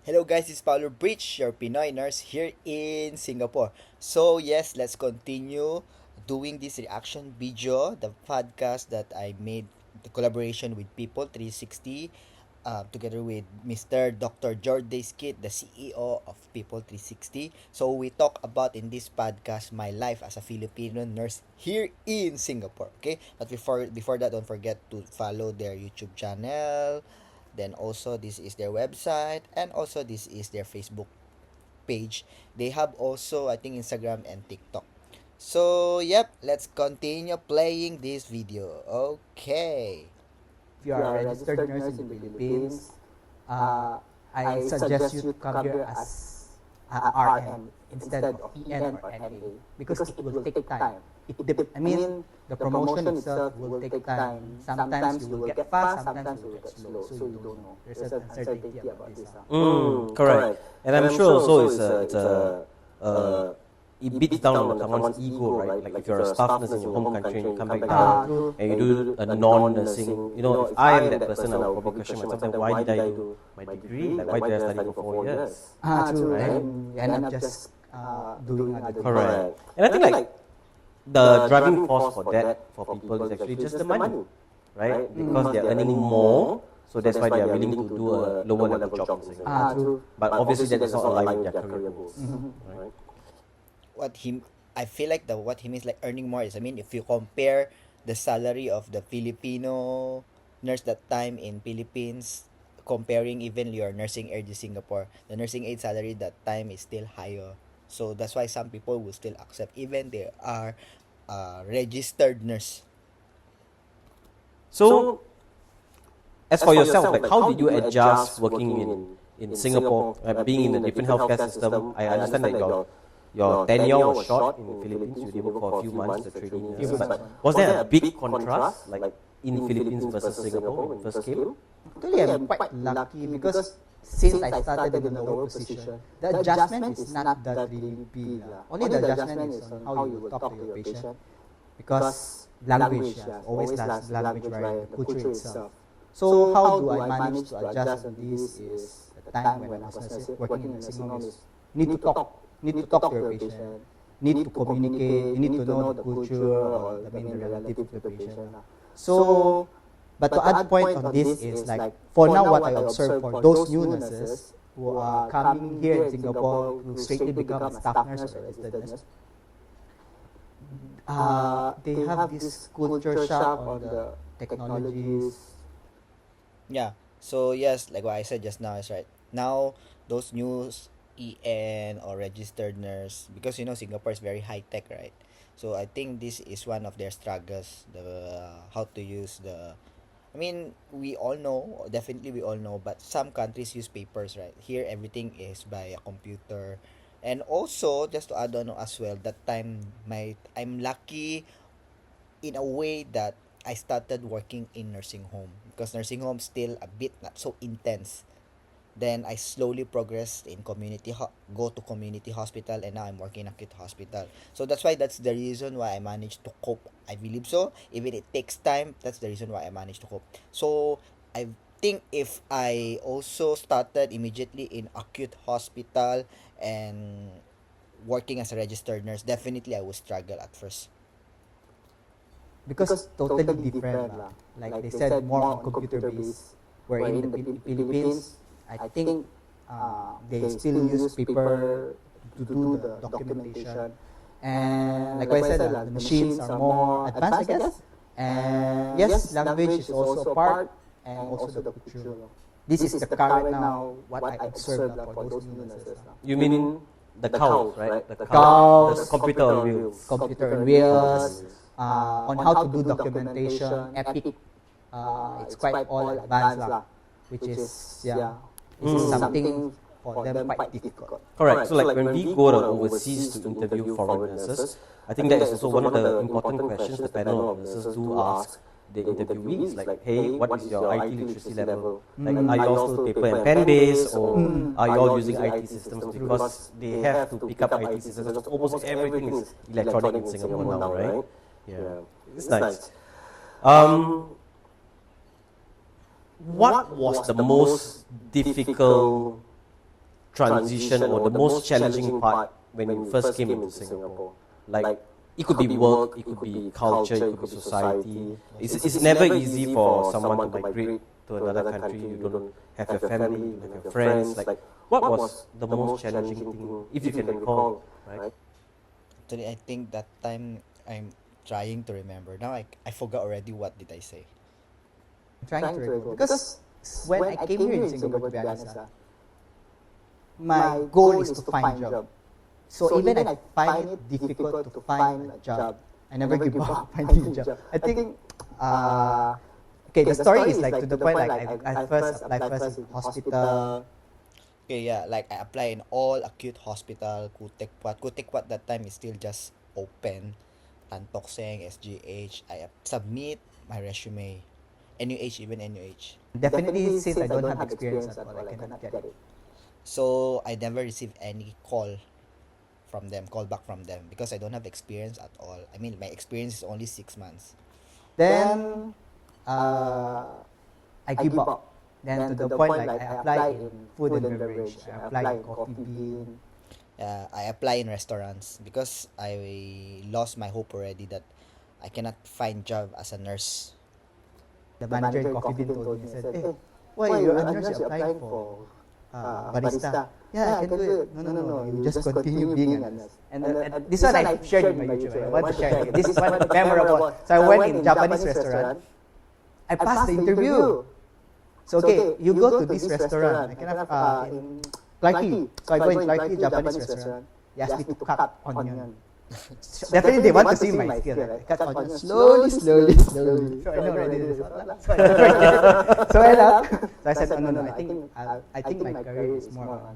Hello guys, it's Paulo Bridge, your Pinoy nurse here in Singapore. So yes, let's continue doing this reaction video, the podcast that I made the collaboration with People360 together with Mr. Dr. George Skit, the CEO of People360. So we talk about in this podcast my life as a Filipino nurse here in Singapore. Okay, but before that, don't forget to follow their YouTube channel. Then also this is their website, and also this is their Facebook page. They have also I think Instagram and TikTok. So yep, let's continue playing this video. Okay. If you are a registered nurse in the Philippines, uh, I suggest you to come here as RN instead of EN or NA because it will take time. The promotion itself will take time. Sometimes you will get fast, sometimes you will get slow, so you don't know. There's an uncertainty about this. Correct. And I'm sure also it beats down on someone's ego, right? Like if you're a staff nurse in your home country and you come back down and you do a non-nursing, if I am that person, I will probably question myself, then why did I do my degree? Like why did I study for 4 years? True, right? And you end up just doing other things. Correct. And I think like the driving force for that, for people, is actually just the money, right? Because they're earning more, so that's why they are willing to do a lower level job in Singapore. True. But obviously that does not align with their career goals, right? I feel like what he means like earning more is, I mean, if you compare the salary of the Filipino nurse that time in Philippines, comparing even your nursing aid in Singapore, the nursing aid salary that time is still higher. So that's why some people will still accept even they are registered nurse. So, as for yourself, like how did you adjust working in Singapore, being in a different healthcare system? I understand that your tenure was short in the Philippines. You did work for a few months, the training years. But was there a big contrast, like in Philippines versus Singapore when you first came? Actually, I'm quite lucky because since I started in the lower position, the adjustment is not that really big. Only the adjustment is on how you will talk to your patient because language, always language, right? The culture itself. So how do I manage to adjust on this is at the time when I was working in nursing home is need to talk to your patient, need to communicate, you need to know the culture or the relative to the patient. So, but to add point on this is like, for now what I observe for those new nurses who are coming here in Singapore to straightly become a staff nurse or registered nurse, they have this culture shock on the technologies. Yeah. So yes, like what I said just now is right. Now those new EN or registered nurse, because Singapore is very high tech, right? So I think this is one of their struggles, the how to use the, I mean, we all know, definitely we all know, but some countries use papers, right? Here everything is by a computer. And also just to add on as well, that time I'm lucky in a way that I started working in nursing home, because nursing home still a bit not so intense. Then I slowly progressed in go to community hospital, and now I'm working in acute hospital. So that's the reason why I managed to cope. I believe so. Even it takes time, that's the reason why I managed to cope. So I think if I also started immediately in acute hospital and working as a registered nurse, definitely I would struggle at first. Because totally different. Like they said, more on computer based. Where in the Philippines, I think they still use paper to do the documentation. And like I said, the machines are more advanced, I guess. And yes, language is also a part, and also the culture. This is the current now, what I observed for those new nurses. You mean the cows, right? The cows, the computer on wheels. Computer on wheels, on how to do documentation, Epic. It's quite all advanced, which is, this is something for them quite difficult. Correct. So like when we go overseas to interview foreign nurses, I think that is also one of the important questions the panel of nurses do ask the interviewees, like, hey, what is your IT literacy level? Like, are you all still paper and pen based, or are you all using IT systems? Because they have to pick up IT systems. Almost everything is electronic in Singapore now, right? Yeah, it's nice. What was the most difficult transition or the most challenging part when you first came into Singapore? Like, it could be work, it could be culture, it could be society. It's never easy for someone to migrate to another country. You don't have your family, you don't have your friends. Like, what was the most challenging thing, if you can recall, right? Actually, I think that time I'm trying to remember. Now I forgot already what did I say. I'm trying to recall. Because when I came here in Singapore, to be honest, my goal is to find job. So even I find it difficult to find a job, I never give up finding a job. I think, okay, the story is like to the point, like I first applied first in hospital. Okay, yeah, like I apply in all acute hospital, Kutek Wat that time is still just open. Tan Tock Seng, SGH. I submit my resume. NUH, even NUH. Definitely, since I don't have experience at all, I cannot get it. So I never received any call back from them because I don't have experience at all. I mean, my experience is only 6 months. Then, I give up. Then to the point, like I apply in food and beverage, I apply in coffee bean. I apply in restaurants because I lost my hope already that I cannot find job as a nurse. The manager in coffee bean told me, said, "Hey, why you're a nurse? You're applying for barista." Yeah, I can do it. No. You just continue being a nurse. And this one I shared in my YouTube. I want to share it. This is one memorable. So I went in Japanese restaurant. I passed the interview. So okay, you go to this restaurant. I cannot in Clarke. So I go in Clarke, Japanese restaurant. They asked me to cut onion. Definitely they want to see my skill. Right? I cut onion slowly. So I know already this. So I laughed. So I said, no. I think my career is more on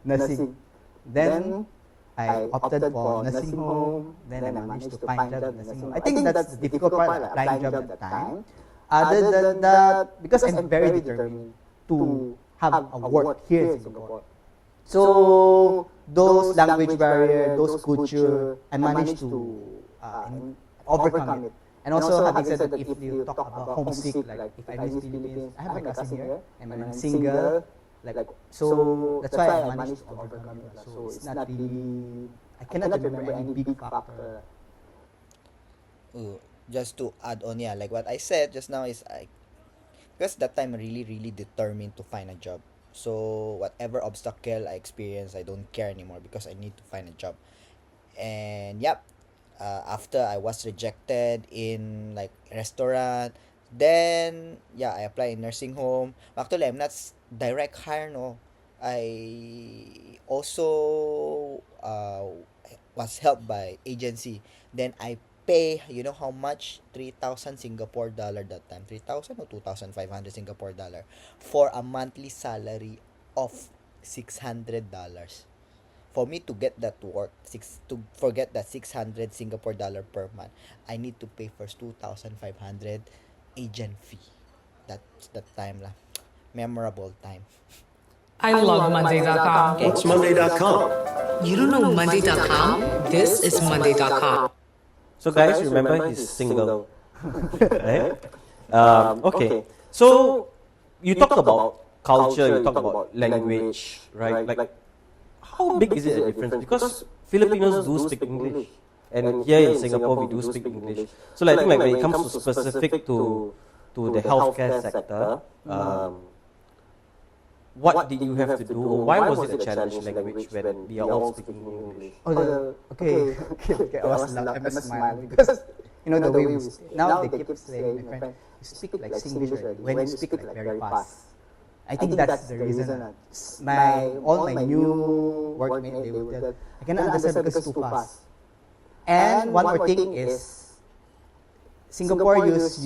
nursing. Then I opted for nursing home. Then I managed to find job in nursing home. I think that's the difficult part of applying job at the time. Other than that, because I'm very determined to have a work here in Singapore. So those language barrier, those culture, I managed to overcome it. And also, having said that, if you talk about homesick, like if I miss Philippines, I have a cousin here, and I'm single, so that's why I managed to overcome it. So it's not really, I cannot remember any big factor. Just to add on, yeah, like what I said just now is because that time really determined to find a job. So whatever obstacle I experience, I don't care anymore because I need to find a job. And yep, after I was rejected in like restaurant, then yeah, I apply in nursing home. Actually, I'm not direct hire, no. I also was helped by agency. Then I pay, you know how much? 3,000 Singapore dollar that time. 3,000 or 2,500 Singapore dollar for a monthly salary of $600. For me to get that work, to forget that 600 Singapore dollar per month, I need to pay first 2,500 agent fee. That's the time lah. Memorable time. I love Monday.com. What's Monday.com? You don't know Monday.com? This is Monday.com. So guys, remember he's single, right? Okay. So you talk about culture, you talk about language, right? Like, how big is it a difference? Because Filipinos do speak English, and here in Singapore we do speak English. So I think like when it comes to specific to the healthcare sector, what did you have to do, or why was it a challenge language when we are all speaking English? Okay. I was smiling because the way we now they keep saying, my friend, you speak like Singlish already. When you speak like very fast, I think that's the reason. All my new workmates, they would tell, I cannot understand because it's too fast. And one more thing is, Singapore use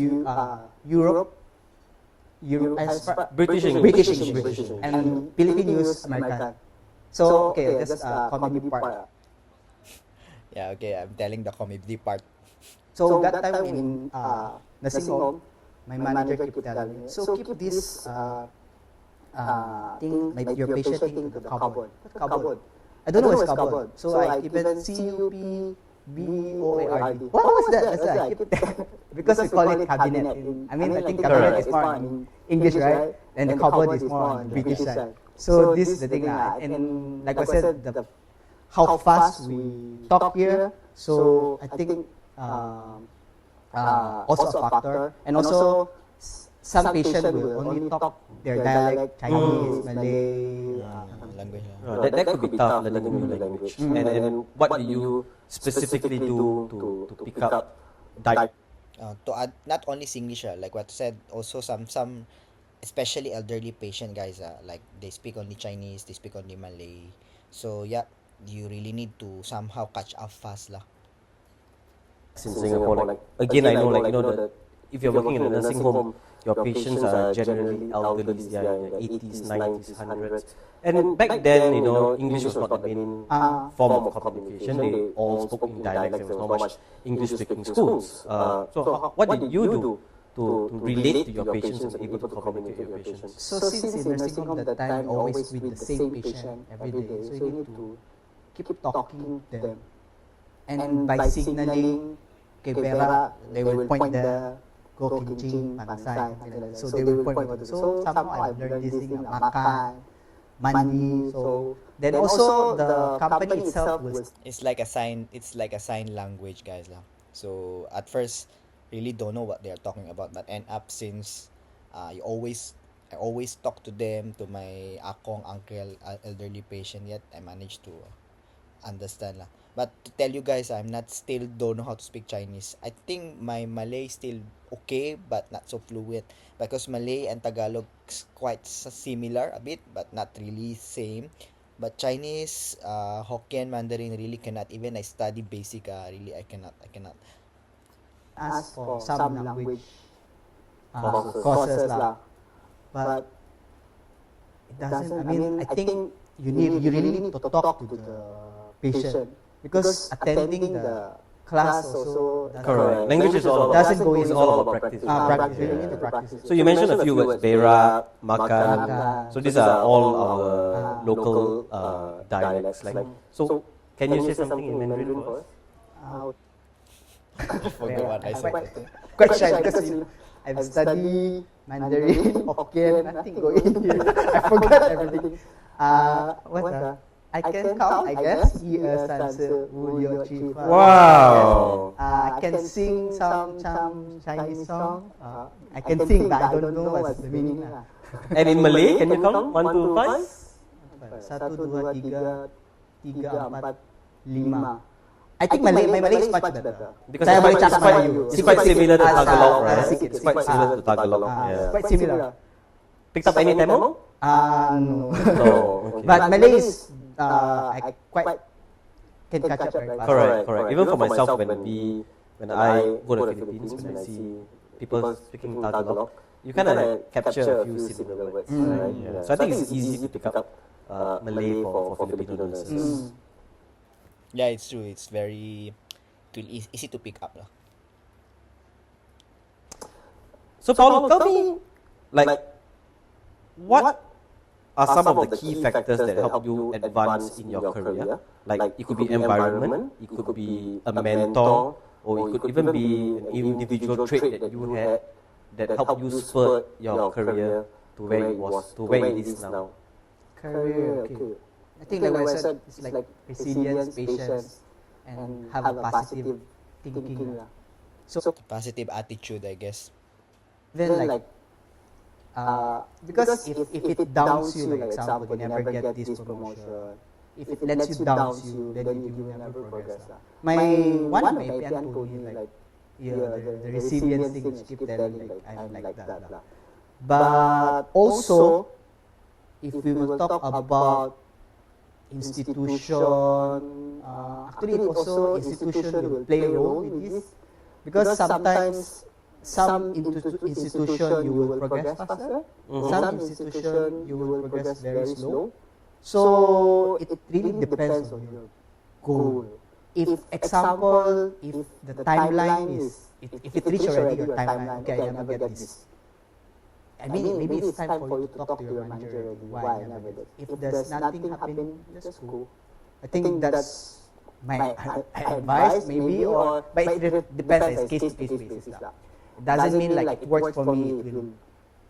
Europe. British English. And Philippines use American. So okay, that's comedy part. Yeah, okay, I'm telling the comedy part. So that time in nursing home, my manager kept telling me, so keep this thing, your patient thing into the cupboard. What cupboard? I don't know what's cupboard. So I keep it CUPBOARD. What was that? I keep because we call it cabinet. I think cabinet is more in English, right? And the cupboard is more on the British side. So this is the thing lah. And like I said, how fast we talk here. So I think also a factor. And also some patient will only talk their dialect, Chinese, Malay. Language. That could be tough learning a new language. And what do you specifically do to pick up dialect? To add, not only Singlish, like what said, also some especially elderly patient guys, like they speak only Chinese, they speak only Malay. So yeah, you really need to somehow catch up fast lah. In Singapore, like again, I know, like that if you're working in a nursing home, your patients are generally elderly, they are in the 80s, 90s, 100s. And back then, English was not the main form of communication. They all spoke in dialects. There was not much English-speaking schools. So, what did you do to relate to your patients and able to communicate with your patients? So since in nursing home that time, you always with the same patient every day. So you need to keep talking to them. And by signaling, okay, Vera, they will point there, go Kinching, Pansai, so they will point what to. So somehow I've learned this thing, makan, mandi. So then also the company itself will. It's like a sign. It's like a sign language, guys lah. So at first, really don't know what they're talking about, but end up since I always talk to them, to my akong, uncle, elderly patient. Yet I managed to understand lah. But to tell you guys, I'm not still don't know how to speak Chinese. I think my Malay still okay, but not so fluent, because Malay and Tagalog is quite similar a bit, but not really same. But Chinese, Hokkien, Mandarin really cannot. Even I study basic, really I cannot. Ask for some language courses lah. But it doesn't. I mean, I think you really need to talk to the patient. Because attending the class also correct. Language is all about doesn't go in all about practice. Practice, really need to practice. So you mentioned a few words, Berak, Makan. So these are all our local dialects. Like, so can you say something in Mandarin for us? Forget what I said. Quite shy because I've studied Mandarin, Hokkien, nothing going here. I forgot everything. I can count, I guess. Wow. I can sing some Chinese song. I can sing, but I don't know what's the meaning. And in Malay, can you count 1 to 5? 1, 2, 3, 4, 5. I think my Malay is much better. Because it's quite similar to Tagalog, right? It's quite similar to Tagalog. Yeah. Quite similar. Picked up any Tamil? No. Okay. But Malay is I quite can catch up very fast. Correct. Even for myself, when I go to the Philippines, when I see people speaking Tagalog, you kind of capture a few similar words, right? Yeah. So I think it's easy to pick up Malay for Filipino nurses. Yeah, it's true. It's very easy to pick up lah. So Paulo, tell me, like, what are some of the key factors that help you advance in your career? Like, it could be environment, it could be a mentor, or it could even be an individual trait that you had that helped you spur your career to where it is now. Career, okay. I think like what I said, it's like resilience, patience, and have a positive thinking. So Positive attitude, I guess. then like because if it downs you, like example, you never get this promotion. If it lets you downs you, then you will never progress. One of my PN told me like the resilience thing, she keep telling like I'm like that. But also, if we will talk about institution, actually also institution will play a role in this, because sometimes some institution you will progress faster, some institution you will progress very slow. So it really depends on your goal. If example, if the timeline is, if it reach already your timeline, okay, I never get this. I mean, maybe it's time for you to talk to your manager already. Why I never get? If there's nothing happening, just go. I think that's my advice, maybe, or but it depends. It's case to case basis. It doesn't mean like it works for me, it will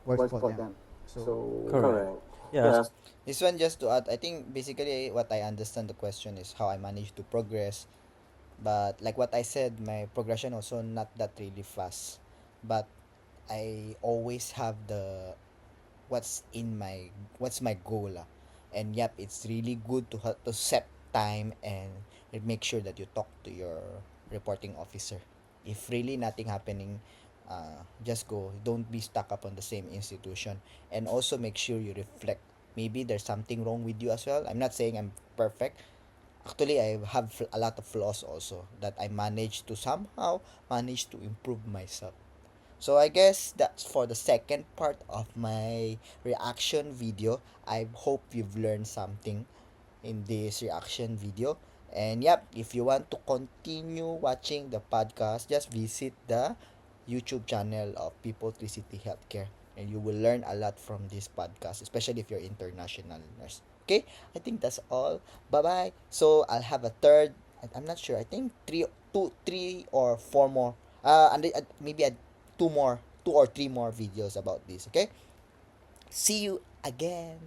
work for them. So Correct. Yeah. This one, just to add, I think basically what I understand the question is how I manage to progress. But like what I said, my progression also not that really fast. But I always have the what's in my what's my goal, and yep, it's really good to to set time and make sure that you talk to your reporting officer. If really nothing happening, just go, don't be stuck up on the same institution, and also make sure you reflect. Maybe there's something wrong with you as well. I'm not saying I'm perfect. Actually, I have a lot of flaws also that I managed to somehow manage to improve myself. So I guess that's for the second part of my reaction video. I hope you've learned something in this reaction video. And yep, if you want to continue watching the podcast, just visit the YouTube channel of People360 Healthcare, and you will learn a lot from this podcast, especially if you're international nurse. Okay, I think that's all. Bye bye. So I'll have a third. I'm not sure. I think three or four more. And maybe two or three more videos about this. Okay. See you again.